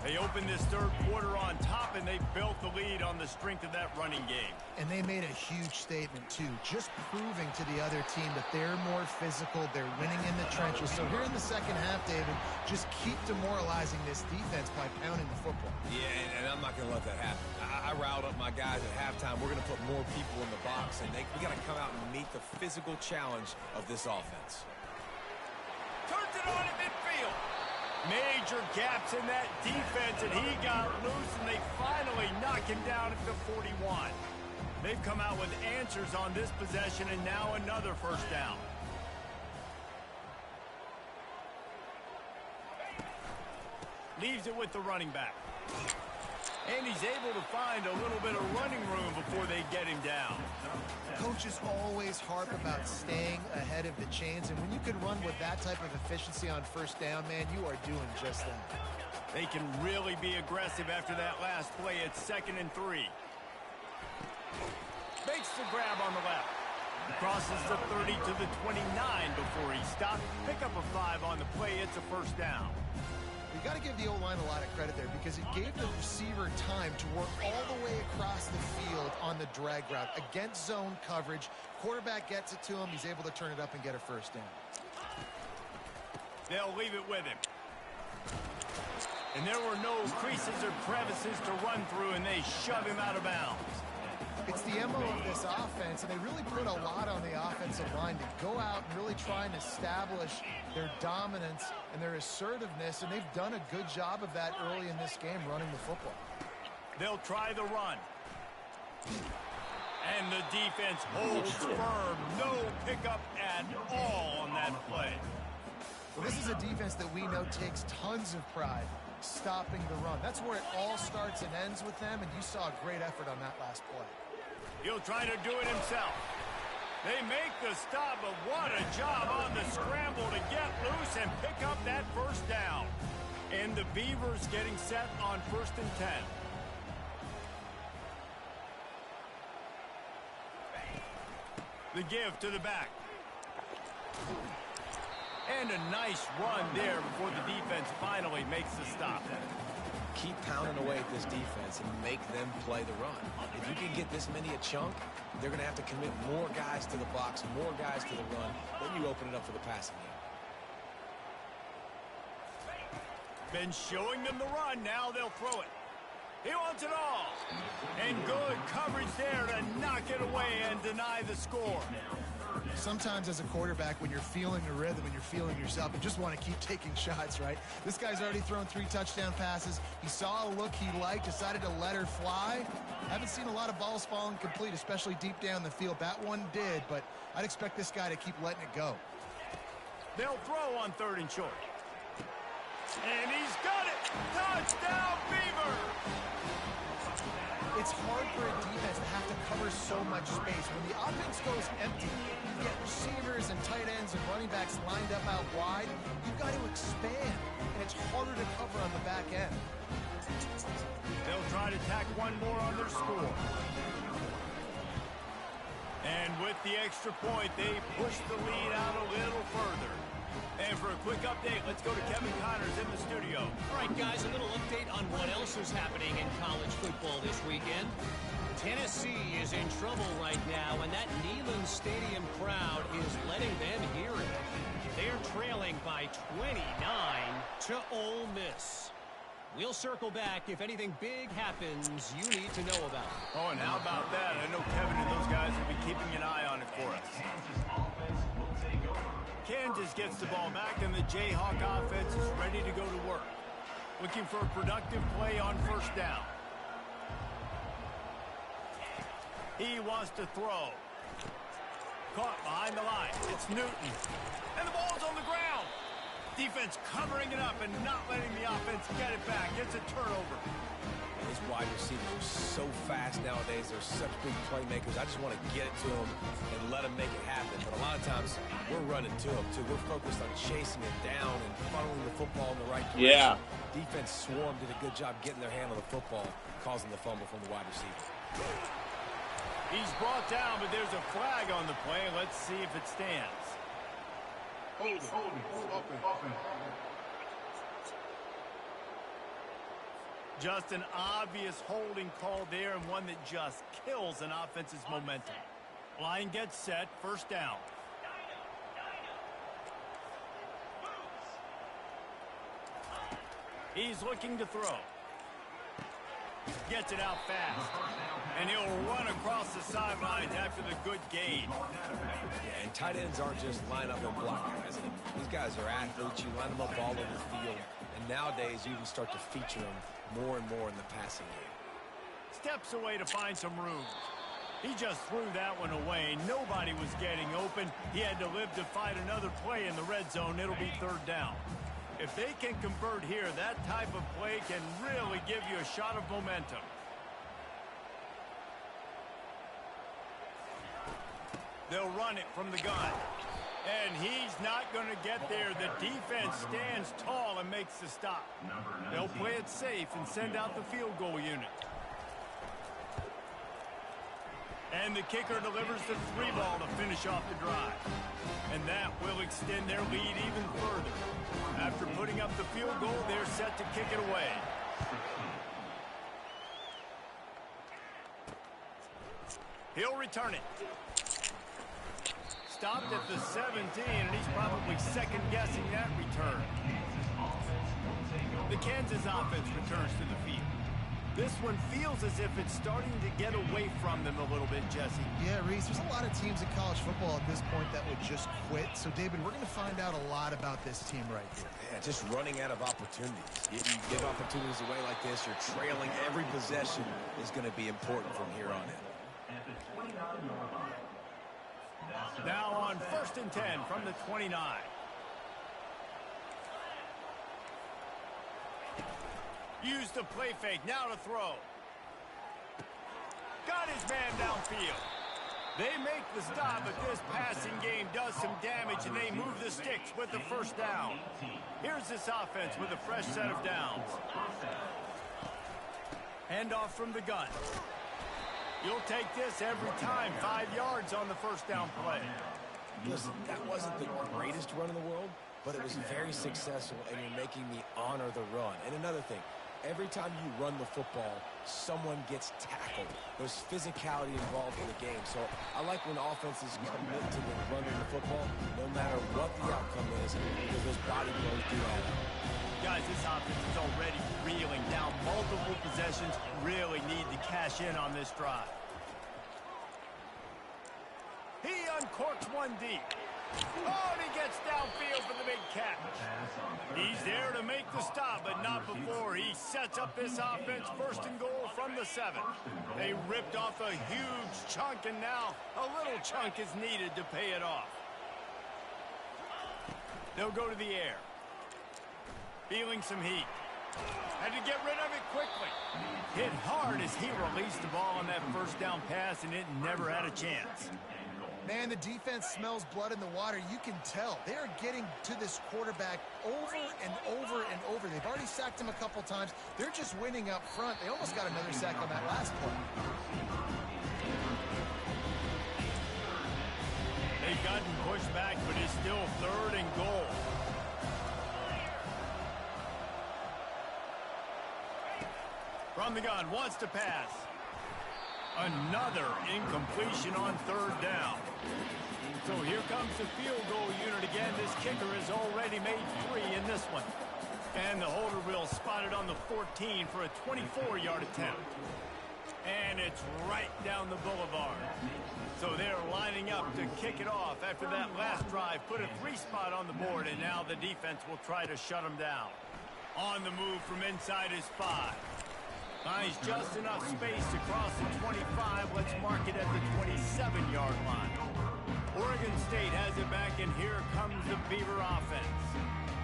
They opened this third quarter on top, and they built the lead on the strength of that running game. And they made a huge statement, too, just proving to the other team that they're more physical, they're winning in the trenches. So here in the second half, David, just keep demoralizing this defense by pounding the football. Yeah, and I'm not going to let that happen. I riled up my guys at halftime. We're going to put more people in the box, and we got to come out and meet the physical challenge of this offense. Turns it on at midfield. Major gaps in that defense, and he got loose, and they finally knock him down at the 41. They've come out with answers on this possession, and now another first down. Leaves it with the running back. And he's able to find a little bit of running room before they get him down. Coaches always harp about staying ahead of the chains, and when you can run with that type of efficiency on first down, man, you are doing just that. They can really be aggressive after that last play. It's 2nd and 3. Makes the grab on the left. Crosses the 30 to the 29 before he stopped. Pick up a 5 on the play. It's a first down. You got to give the O-line a lot of credit there because it gave the receiver time to work all the way across the field on the drag route against zone coverage. Quarterback gets it to him. He's able to turn it up and get a first down. They'll leave it with him. And there were no creases or crevices to run through, and they shove him out of bounds. It's the MO of this offense, and they really put a lot on the offensive line to go out and really try and establish their dominance and their assertiveness, and they've done a good job of that early in this game running the football. They'll try the run. And the defense holds firm. No pickup at all on that play. Well, this is a defense that we know takes tons of pride stopping the run. That's where it all starts and ends with them, and you saw a great effort on that last play. He'll try to do it himself. They make the stop, but what a job on the scramble to get loose and pick up that first down. And the Beavers getting set on 1st and 10. The give to the back. And a nice run there before the defense finally makes the stop. Keep pounding away at this defense and make them play the run. If you can get this many a chunk, they're going to have to commit more guys to the box, more guys to the run. Then you open it up for the passing game. Been showing them the run. Now they'll throw it. He wants it all. And good coverage there to knock it away and deny the score. Sometimes as a quarterback, when you're feeling the rhythm and you're feeling yourself, you just want to keep taking shots, right? This guy's already thrown 3 touchdown passes. He saw a look he liked, decided to let her fly. Haven't seen a lot of balls falling complete, especially deep down the field. That one did, but I'd expect this guy to keep letting it go. They'll throw on 3rd and short. And he's got it! Touchdown, Beaver! It's hard for a defense to have to cover so much space. When the offense goes empty, you get receivers and tight ends and running backs lined up out wide. You've got to expand, and it's harder to cover on the back end. They'll try to tack one more on their score. And with the extra point, they push the lead out a little further. And for a quick update, let's go to Kevin Connors in the studio. All right, guys, a little update on what else is happening in college football this weekend. Tennessee is in trouble right now, and that Neyland Stadium crowd is letting them hear it. They're trailing by 29 to Ole Miss. We'll circle back if anything big happens you need to know about. Oh, and how about that? I know Kevin and those guys will be keeping an eye on it for us. Kansas gets the ball back, and the Jayhawk offense is ready to go to work. Looking for a productive play on 1st down. He wants to throw. Caught behind the line. It's Newton. And the ball's on the ground. Defense covering it up and not letting the offense get it back. It's a turnover. These wide receivers are so fast nowadays. They're such big playmakers. I just want to get it to them and let them make it happen. But a lot of times, we're running to them, too. We're focused on chasing it down and funneling the football in the right direction. Yeah. Defense Swarm did a good job getting their hand on the football, causing the fumble from the wide receiver. He's brought down, but there's a flag on the play. Let's see if it stands. Hold it. Offense. Just an obvious holding call there, and one that just kills an offense's momentum. Line gets set, first down. He's looking to throw. Gets it out fast. And he'll run across the sidelines after the good gain. Yeah, and tight ends aren't just line up and block guys. These guys are athletes. You line them up all over the field. And nowadays, you can start to feature them more and more in the passing game. Steps away to find some room. He just threw that one away. Nobody was getting open. He had to live to find another play in the red zone. It'll be third down. If they can convert here, that type of play can really give you a shot of momentum. They'll run it from the gun. And he's not going to get there. The defense stands tall and makes the stop. They'll play it safe and send out the field goal unit. And the kicker delivers the 3-ball to finish off the drive. And that will extend their lead even further. After putting up the field goal, they're set to kick it away. He'll return it. Stopped at the 17, and he's probably second-guessing that return. The Kansas offense returns to the field. This one feels as if it's starting to get away from them a little bit, Jesse. Yeah, Reese, there's a lot of teams in college football at this point that would just quit. So, David, we're going to find out a lot about this team right here. Yeah, just running out of opportunities. You give opportunities away like this, you're trailing. Every possession is going to be important from here on in. Now on 1st and 10 from the 29. Use the play fake, now to throw. Got his man downfield. They make the stop, but this passing game does some damage, and they move the sticks with the first down. Here's this offense with a fresh set of downs. Handoff from the gun. You'll take this every time. 5 yards on the first down play. Listen, that wasn't the greatest run in the world, but it was very successful, and you're making me honor the run. And another thing, every time you run the football, someone gets tackled. There's physicality involved in the game. So I like when offenses commit to the running the football, no matter what the outcome is, because those body blows do add up. Guys, this offense is already reeling down multiple possessions. Really need to cash in on this drive. He uncorks one deep. Oh, and he gets downfield for the big catch. He's there to make the stop, but not before. He sets up this offense 1st and goal from the 7. They ripped off a huge chunk, and now a little chunk is needed to pay it off. They'll go to the air. Feeling some heat. Had to get rid of it quickly. Hit hard as he released the ball on that first down pass, and it never had a chance. Man, the defense smells blood in the water. You can tell. They're getting to this quarterback over and over and over. They've already sacked him a couple times. They're just winning up front. They almost got another sack on that last play. They've gotten pushed back, but it's still 3rd and goal. From the gun, wants to pass. Another incompletion on 3rd down. So here comes the field goal unit again. This kicker has already made 3 in this one. And the holder will spot it on the 14 for a 24-yard attempt. And it's right down the boulevard. So they're lining up to kick it off after that last drive. Put a 3 spot on the board, and now the defense will try to shut them down. On the move from inside his 5. Finds just enough space to cross the 25. Let's mark it at the 27-yard line. Oregon State has it back, and here comes the Beaver offense.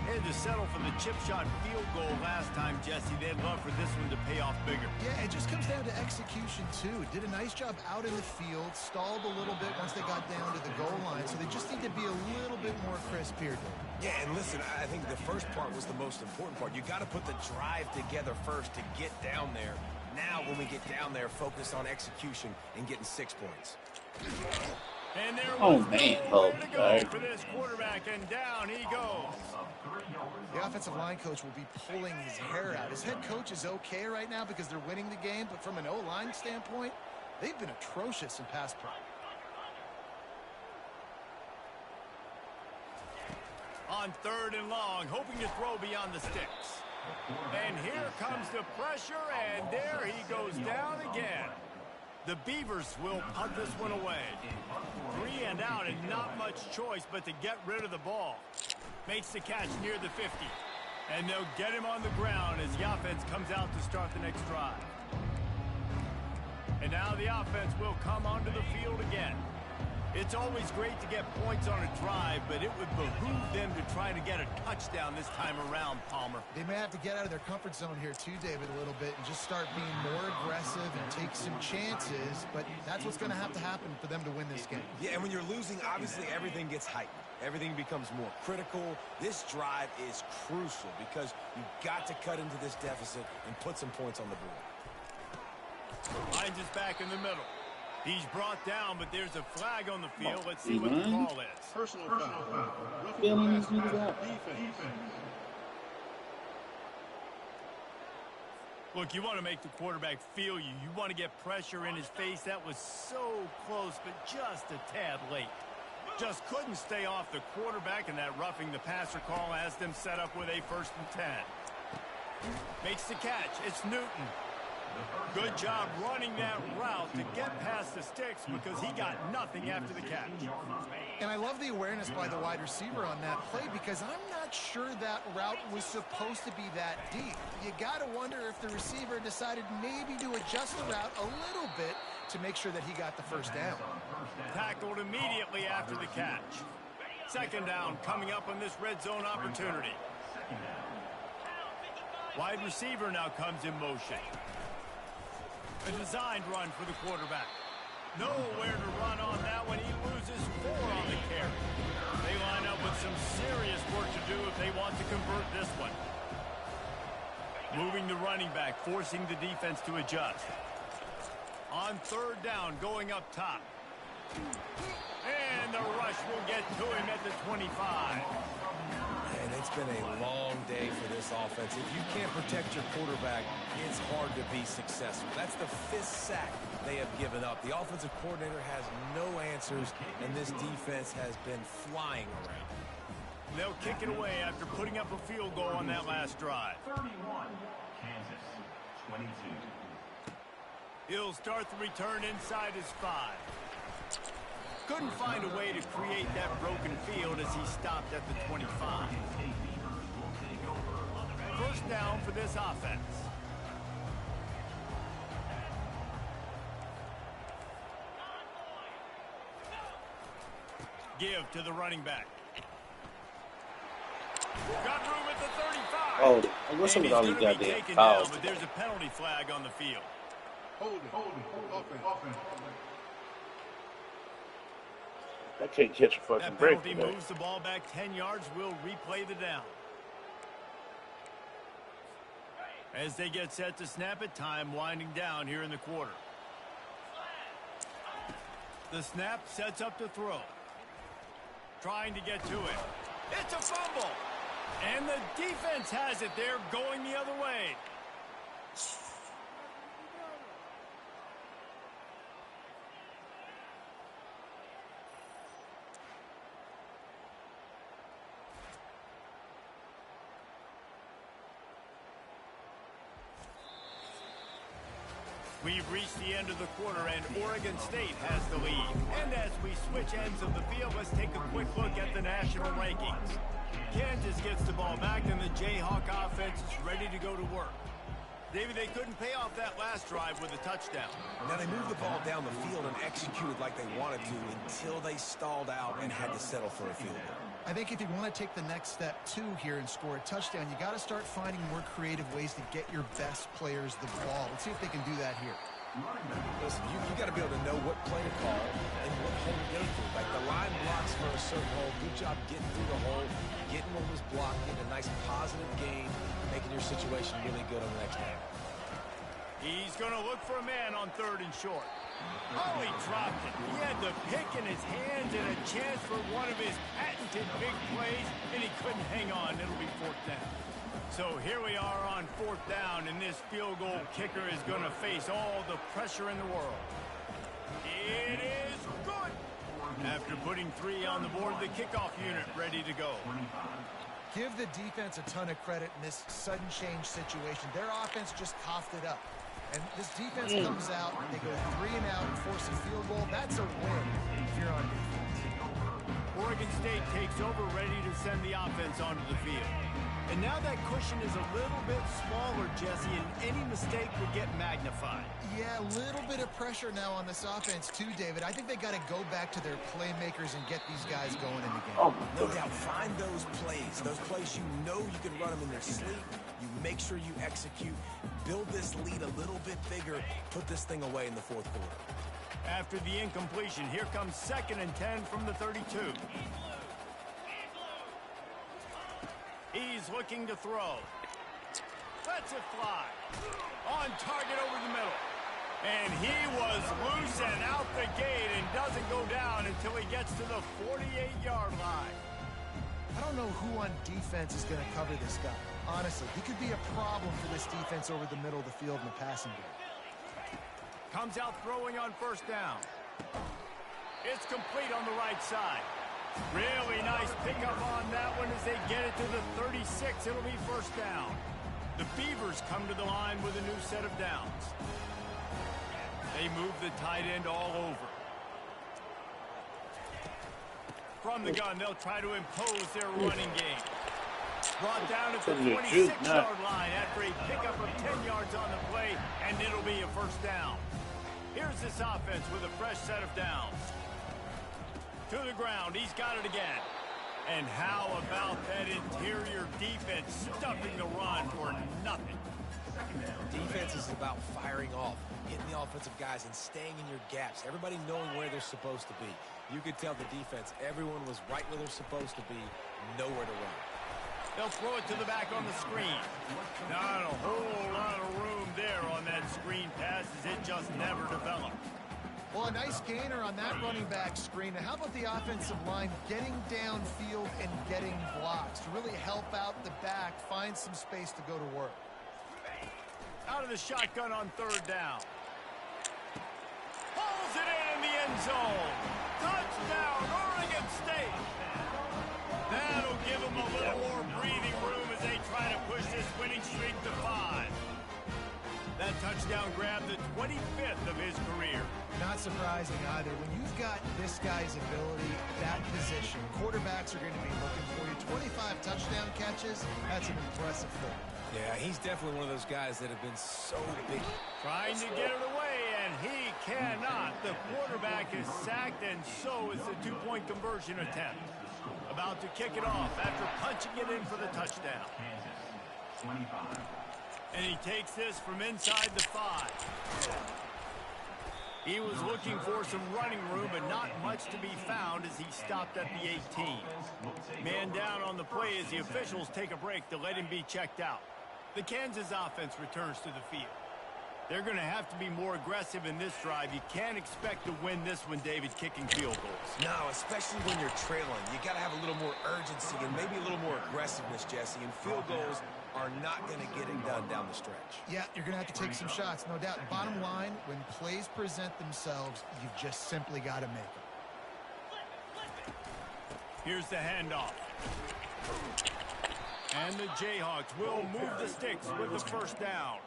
They had to settle for the chip shot field goal last time, Jesse. They'd love for this one to pay off bigger. Yeah, it just comes down to execution, too. Did a nice job out in the field, stalled a little bit once they got down to the goal line, so they just need to be a little bit more crisp here. Yeah, and listen, I think the first part was the most important part. You got to put the drive together first to get down there. Now, when we get down there, focus on execution and getting 6 points. And there Oh, was man. nowhere Oh, to go right. for this quarterback, and down he goes. The offensive line coach will be pulling his hair out. His head coach is okay right now because they're winning the game, but from an O-line standpoint, they've been atrocious in pass pro. On 3rd and long, hoping to throw beyond the sticks. And here comes the pressure, and there he goes down again. The Beavers will punt this one away. 3 and out, and not much choice but to get rid of the ball. Makes the catch near the 50. And they'll get him on the ground as the offense comes out to start the next drive. And now the offense will come onto the field again. It's always great to get points on a drive, but it would behoove them to try to get a touchdown this time around, Palmer. They may have to get out of their comfort zone here too, David, a little bit and just start being more aggressive and take some chances, but that's what's going to happen for them to win this game. Yeah, and when you're losing, obviously everything gets heightened. Everything becomes more critical. This drive is crucial because you've got to cut into this deficit and put some points on the board. Hines is back in the middle. He's brought down, but there's a flag on the field. Let's see what the call is. Personal foul. Feeling these niggas out. Look, you want to make the quarterback feel you. You want to get pressure in his face. That was so close, but just a tad late. Just couldn't stay off the quarterback, and that roughing the passer call has them set up with a 1st and 10. Makes the catch. It's Newton. Good job running that route to get past the sticks because he got nothing after the catch. And I love the awareness by the wide receiver on that play because I'm not sure that route was supposed to be that deep. You got to wonder if the receiver decided maybe to adjust the route a little bit to make sure that he got the 1st down. Tackled immediately after the catch. 2nd down coming up on this red zone opportunity. Wide receiver now comes in motion. A designed run for the quarterback. Nowhere to run on that one. He loses 4 on the carry. They line up with some serious work to do if they want to convert this one. Moving the running back, forcing the defense to adjust. On 3rd down, going up top. And the rush will get to him at the 25. And it's been a long day for this offense. If you can't protect your quarterback, it's hard to be successful. That's the 5th sack they have given up. The offensive coordinator has no answers, and this defense has been flying around. They'll kick it away after putting up a field goal on that last drive. 31, Kansas, 22. He'll start the return inside his 5. Couldn't find a way to create that broken field as he stopped at the 25. 1st down for this offense. Give to the running back. Got room at the 35. Oh, what's up with all these goddamn fouls? But there's a penalty flag on the field. Hold it. Offense. I can't catch a fucking That break penalty today. moves the ball back 10 yards. We'll replay the down. As they get set to snap it, time winding down here in the quarter. The snap sets up the throw. Trying to get to it. It's a fumble. And the defense has it. They're going the other way. We've reached the end of the quarter, and Oregon State has the lead. And as we switch ends of the field, let's take a quick look at the national rankings. Kansas gets the ball back, and the Jayhawk offense is ready to go to work. David, they couldn't pay off that last drive with a touchdown. Now, they moved the ball down the field and executed like they wanted to until they stalled out and had to settle for a field goal. I think if you want to take the next step, too, here and score a touchdown, you got to start finding more creative ways to get your best players the ball. Let's see if they can do that here. Listen, you got to be able to know what play to call and what hole to go through. Like the line blocks for a certain hole. Good job getting through the hole, getting what was blocked, getting a nice positive gain, making your situation really good on the next down. He's going to look for a man on 3rd and short. Oh, he dropped it. He had the pick in his hands and a chance for one of his patented big plays, and he couldn't hang on. It'll be fourth down. So here we are on fourth down, and this field goal kicker is going to face all the pressure in the world. It is good. After putting 3 on the board, the kickoff unit ready to go. Give the defense a ton of credit in this sudden change situation. Their offense just coughed it up. And this defense comes out, they go 3 and out and force a field goal. That's a win if you're on defense. Oregon State takes over, ready to send the offense onto the field. And now that cushion is a little bit smaller, Jesse, and any mistake would get magnified. Yeah, a little bit of pressure now on this offense too, David. I think they got to go back to their playmakers and get these guys going in the game. Oh, No doubt, find those plays you know you can run them in their sleep. You make sure you execute, build this lead a little bit bigger, put this thing away in the fourth quarter. After the incompletion, here comes 2nd and 10 from the 32. He's looking to throw. Lets it fly. On target over the middle. And he was loose and out the gate and doesn't go down until he gets to the 48-yard line. I don't know who on defense is going to cover this guy. Honestly, he could be a problem for this defense over the middle of the field in the passing game. Comes out throwing on first down. It's complete on the right side. Really nice pickup on that one as they get it to the 36. It'll be first down. The Beavers come to the line with a new set of downs. They move the tight end all over. From the gun, they'll try to impose their running game. Brought down at the 26-yard line after a pickup of 10 yards on the play, and it'll be a first down. Here's this offense with a fresh set of downs. To the ground, he's got it again. And how about that interior defense stuffing the run for nothing? Defense is about firing off, hitting the offensive guys and staying in your gaps. Everybody knowing where they're supposed to be. You could tell the defense, everyone was right where they're supposed to be, nowhere to run. They'll throw it to the back on the screen. Not a whole lot of room there on that screen pass as it just never developed. Well, a nice gainer on that running back screen. Now, how about the offensive line getting downfield and getting blocks to really help out the back, find some space to go to work? Out of the shotgun on third down. Pulls it in the end zone. Touchdown, Oregon State. That'll give them a little more breathing room as they try to push this winning streak to 5. That touchdown grabbed the 25th of his career. Not surprising either. When you've got this guy's ability, that position, quarterbacks are going to be looking for you. 25 touchdown catches, that's an impressive thing. Yeah, he's definitely one of those guys that have been so big. Trying to get it away, and he cannot. The quarterback is sacked, and so is the two-point conversion attempt. About to kick it off after punching it in for the touchdown. Kansas, 25. And he takes this from inside the 5. He was looking for some running room, but not much to be found as he stopped at the 18. Man down on the play as the officials take a break to let him be checked out. The Kansas offense returns to the field. They're going to have to be more aggressive in this drive. You can't expect to win this one, David, kicking field goals. No, especially when you're trailing. You got to have a little more urgency and maybe a little more aggressiveness, Jesse. And field goals are not going to get it done down the stretch. Yeah, you're going to have to take some shots, no doubt. Bottom line, when plays present themselves, you've just simply got to make them. Here's the handoff. And the Jayhawks will move the sticks with the first down.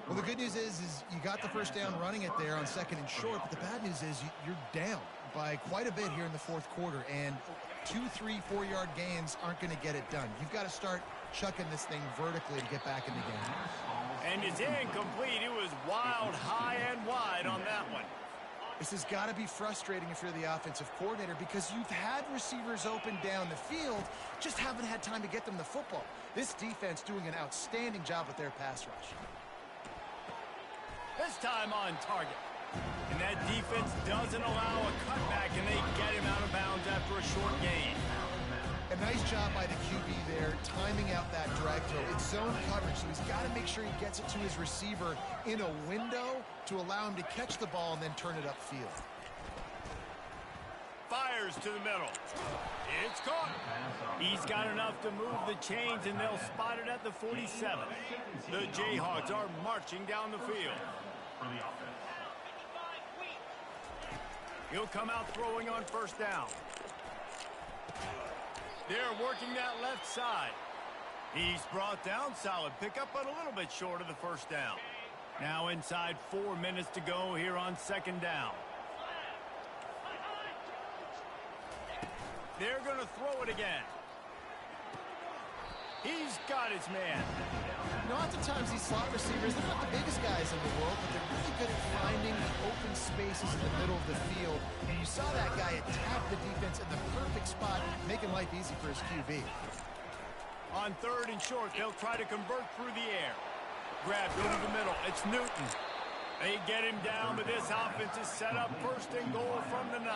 Well, the good news is you got the first down running it there on 2nd and short, but the bad news is you're down by quite a bit here in the fourth quarter, and 2, 3, 4-yard gains aren't going to get it done. You've got to start chucking this thing vertically to get back in the game. And it's incomplete. It was wild, high and wide on that one. This has got to be frustrating if you're the offensive coordinator because you've had receivers open down the field, just haven't had time to get them the football. This defense doing an outstanding job with their pass rush. This time on target. And that defense doesn't allow a cutback, and they get him out of bounds after a short gain. A nice job by the QB there, timing out that drag throw. It's zone coverage, so he's got to make sure he gets it to his receiver in a window to allow him to catch the ball and then turn it upfield. Fires to the middle. It's caught. He's got enough to move the chains, and they'll spot it at the 47. The Jayhawks are marching down the field. He'll come out throwing on first down. They're working that left side. He's brought down. Solid pickup, but a little bit short of the first down. Now inside 4 minutes to go here on second down. They're going to throw it again. He's got his man. You know, oftentimes these slot receivers, they're not the biggest guys in the world, but they're really good at finding the open spaces in the middle of the field. And you saw that guy attack the defense in the perfect spot, making life easy for his QB. On third and short, they'll try to convert through the air. Grab through the middle. It's Newton. They get him down, but this offense is set up first and goal from the 9.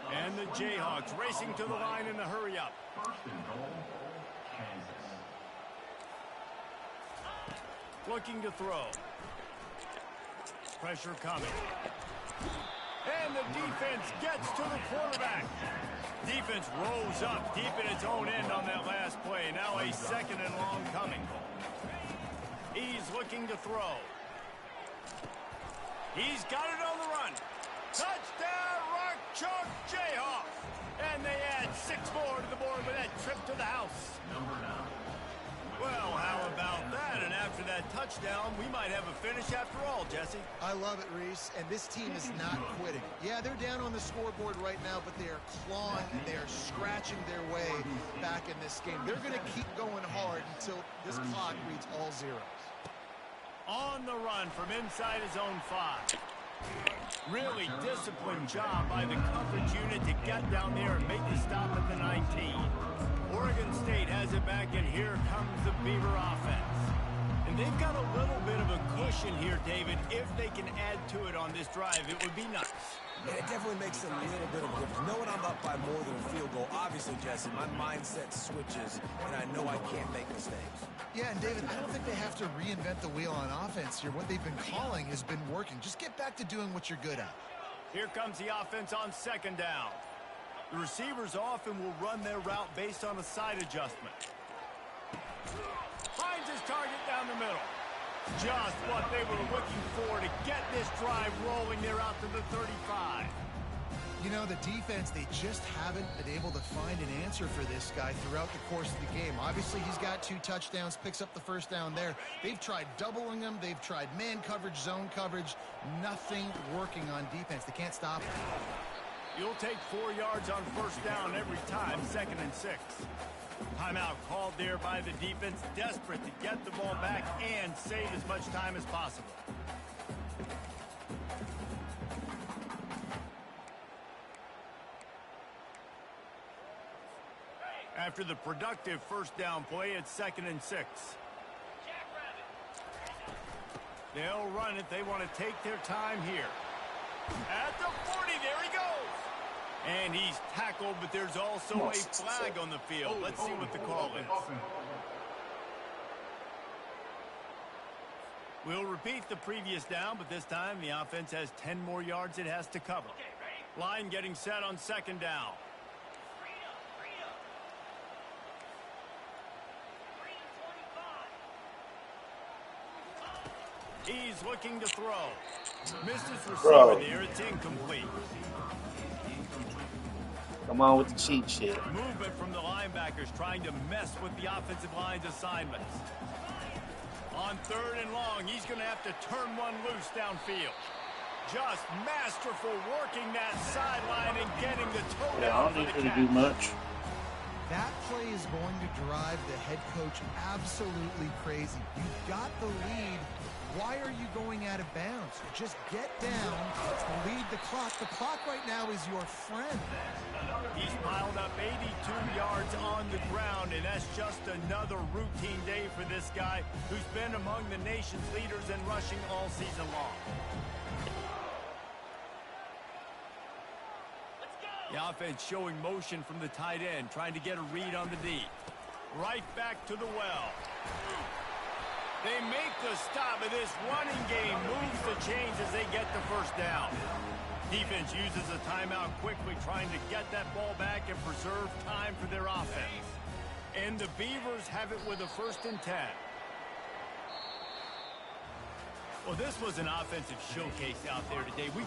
And the Jayhawks racing to the line in the hurry-up. First and goal, Kansas. Looking to throw. Pressure coming. And the defense gets to the quarterback. Defense rolls up deep in its own end on that last play. Now a second and long coming. He's looking to throw. He's got it on the run. Touchdown, Rock Chalk Jayhawks. And they add 6 more to the board with that trip to the house. Number 9. Well, how about that? And after that touchdown, we might have a finish after all, Jesse. I love it, Reese, and this team is not quitting. Yeah, they're down on the scoreboard right now, but they are clawing and they are scratching their way back in this game. They're going to keep going hard until this clock reads all zeros. On the run from inside his own 5. Really disciplined job by the coverage unit to get down there and make the stop at the 19. Oregon State has it back, and here comes the Beaver offense. And they've got a little bit of a cushion here, David. If they can add to it on this drive, it would be nice. Yeah, it definitely makes a little bit of a difference. Knowing I'm up by more than a field goal, obviously, Jesse, my mindset switches, and I know I can't make mistakes. Yeah, and David, I don't think they have to reinvent the wheel on offense here. What they've been calling has been working. Just get back to doing what you're good at. Here comes the offense on second down. The receivers often will run their route based on a side adjustment. Finds his target down the middle. Just what they were looking for to get this drive rolling. They're out to the 35. You know, the defense, they just haven't been able to find an answer for this guy throughout the course of the game. Obviously, he's got 2 touchdowns, picks up the first down there. They've tried doubling him. They've tried man coverage, zone coverage. Nothing working on defense. They can't stop him. You'll take 4 yards on first down every time, 2nd and 6. Timeout called there by the defense, desperate to get the ball back and save as much time as possible. After the productive first down play, it's 2nd and 6. They'll run it. They want to take their time here. At the 40, there he goes. And he's tackled, but there's also a flag on the field. Let's see what the call is. We'll repeat the previous down, but this time the offense has 10 more yards it has to cover. Line getting set on second down. He's looking to throw. Missed his receiver there. It's incomplete. Come on with the cheat shit. Movement from the linebackers trying to mess with the offensive line's assignments. On third and long, he's going to have to turn one loose downfield. Just masterful working that sideline and getting the toe Yeah, I down don't need for her the to do catch. much. That play is going to drive the head coach absolutely crazy. You've got the lead. Why are you going out of bounds? Just get down, lead the clock. The clock right now is your friend. He's piled up 82 yards on the ground, and that's just another routine day for this guy who's been among the nation's leaders in rushing all season long. The offense showing motion from the tight end, trying to get a read on the D. Right back to the well. They make the stop, and this running game moves the chains as they get the first down. Defense uses a timeout quickly, trying to get that ball back and preserve time for their offense. And the Beavers have it with a 1st and 10. Well, this was an offensive showcase out there today. We